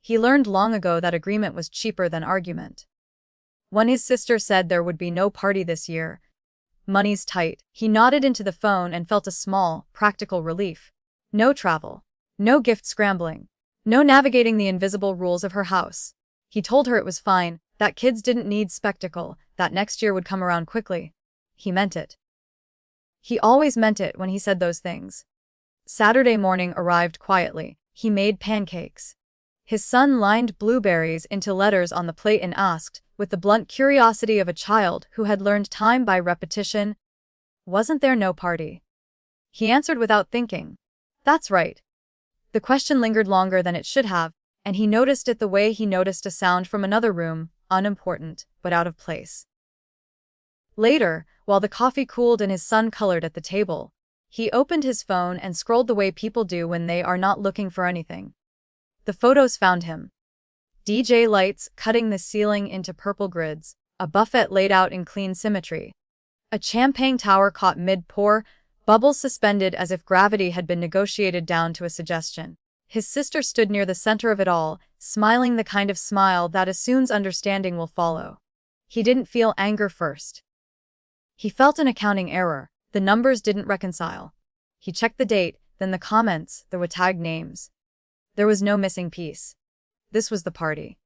He learned long ago that agreement was cheaper than argument. When his sister said there would be no party this year, money's tight, he nodded into the phone and felt a small, practical relief. No travel. No gift scrambling. No navigating the invisible rules of her house. He told her it was fine, that kids didn't need spectacle, that next year would come around quickly. He meant it. He always meant it when he said those things. Saturday morning arrived quietly. He made pancakes. His son lined blueberries into letters on the plate and asked, with the blunt curiosity of a child who had learned time by repetition, "Wasn't there no party?" He answered without thinking, "That's right." The question lingered longer than it should have, and he noticed it the way he noticed a sound from another room, unimportant, but out of place. Later, while the coffee cooled and his son colored at the table, he opened his phone and scrolled the way people do when they are not looking for anything. The photos found him. DJ lights cutting the ceiling into purple grids, a buffet laid out in clean symmetry. A champagne tower caught mid-pour, bubbles suspended as if gravity had been negotiated down to a suggestion. His sister stood near the center of it all, smiling the kind of smile that assumes understanding will follow. He didn't feel anger first. He felt an accounting error. The numbers didn't reconcile. He checked the date, then the comments, the tagged names. There was no missing piece. This was the party.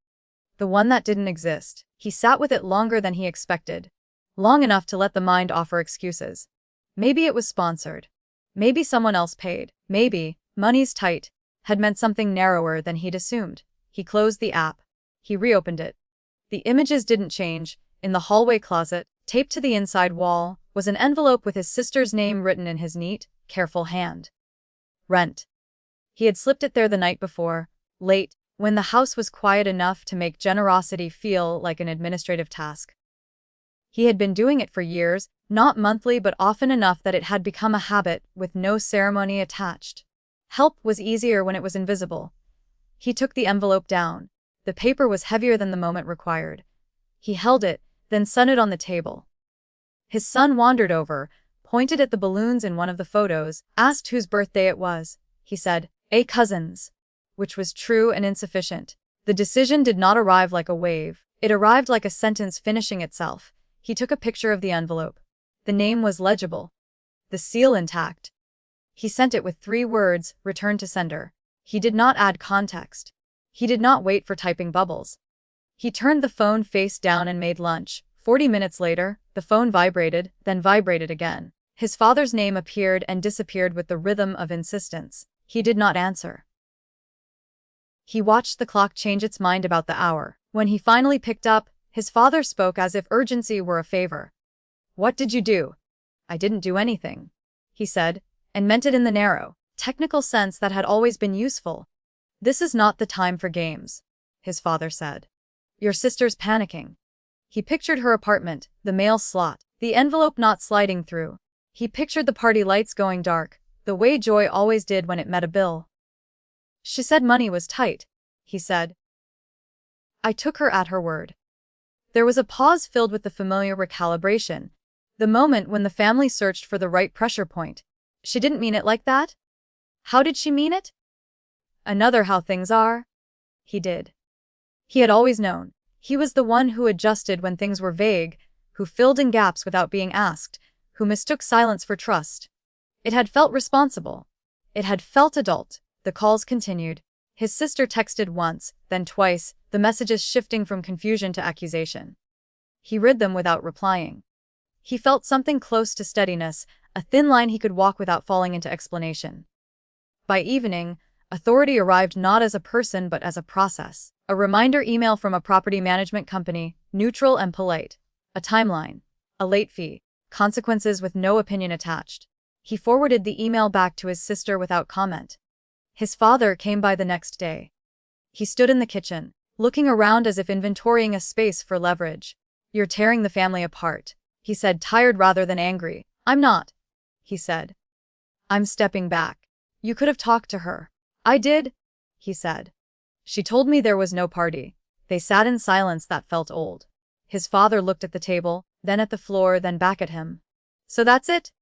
The one that didn't exist. He sat with it longer than he expected. Long enough to let the mind offer excuses. Maybe it was sponsored. Maybe someone else paid. Maybe, money's tight, had meant something narrower than he'd assumed. He closed the app. He reopened it. The images didn't change. In the hallway closet, taped to the inside wall, was an envelope with his sister's name written in his neat, careful hand. Rent. He had slipped it there the night before, late, when the house was quiet enough to make generosity feel like an administrative task. He had been doing it for years, not monthly but often enough that it had become a habit, with no ceremony attached. Help was easier when it was invisible. He took the envelope down. The paper was heavier than the moment required. He held it, then set it on the table. His son wandered over, pointed at the balloons in one of the photos, asked whose birthday it was. He said, "A cousin's," which was true and insufficient. The decision did not arrive like a wave. It arrived like a sentence finishing itself. He took a picture of the envelope. The name was legible. The seal intact. He sent it with 3 words, "Return to sender." He did not add context. He did not wait for typing bubbles. He turned the phone face down and made lunch. 40 minutes later, the phone vibrated, then vibrated again. His father's name appeared and disappeared with the rhythm of insistence. He did not answer. He watched the clock change its mind about the hour. When he finally picked up, his father spoke as if urgency were a favor. "What did you do?" "I didn't do anything," he said, and meant it in the narrow, technical sense that had always been useful. "This is not the time for games," his father said. "Your sister's panicking." He pictured her apartment, the mail slot, the envelope not sliding through. He pictured the party lights going dark, the way Joy always did when it met a bill. "She said money was tight," he said. "I took her at her word." There was a pause filled with the familiar recalibration, the moment when the family searched for the right pressure point. "She didn't mean it like that?" "How did she mean it?" "Another how things are." He did. He had always known. He was the one who adjusted when things were vague, who filled in gaps without being asked, who mistook silence for trust. It had felt responsible. It had felt adult. The calls continued. His sister texted once, then twice, the messages shifting from confusion to accusation. He read them without replying. He felt something close to steadiness, a thin line he could walk without falling into explanation. By evening, authority arrived not as a person but as a process. A reminder email from a property management company, neutral and polite. A timeline. A late fee. Consequences with no opinion attached. He forwarded the email back to his sister without comment. His father came by the next day. He stood in the kitchen, looking around as if inventorying a space for leverage. "You're tearing the family apart," he said, tired rather than angry. "I'm not," he said. "I'm stepping back. You could have talked to her." "I did," he said. "She told me there was no party." They sat in silence that felt old. His father looked at the table, then at the floor, then back at him. "So that's it?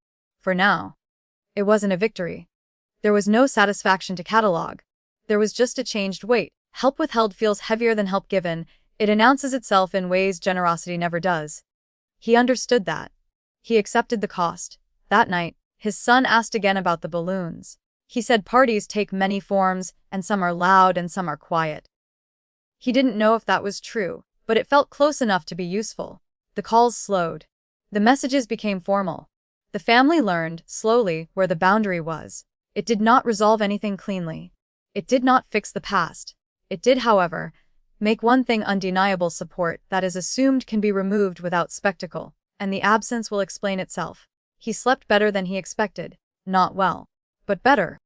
For now." It wasn't a victory. There was no satisfaction to catalog. There was just a changed weight, Help withheld feels heavier than help given. It announces itself in ways generosity never does. He understood that. He accepted the cost. That night, his son asked again about the balloons. He said parties take many forms, and some are loud and some are quiet. He didn't know if that was true, but it felt close enough to be useful. The calls slowed. The messages became formal. The family learned, slowly, where the boundary was. It did not resolve anything cleanly. It did not fix the past. It did, however, make one thing undeniable: support that is assumed can be removed without spectacle, and the absence will explain itself. He slept better than he expected. Not well, but better.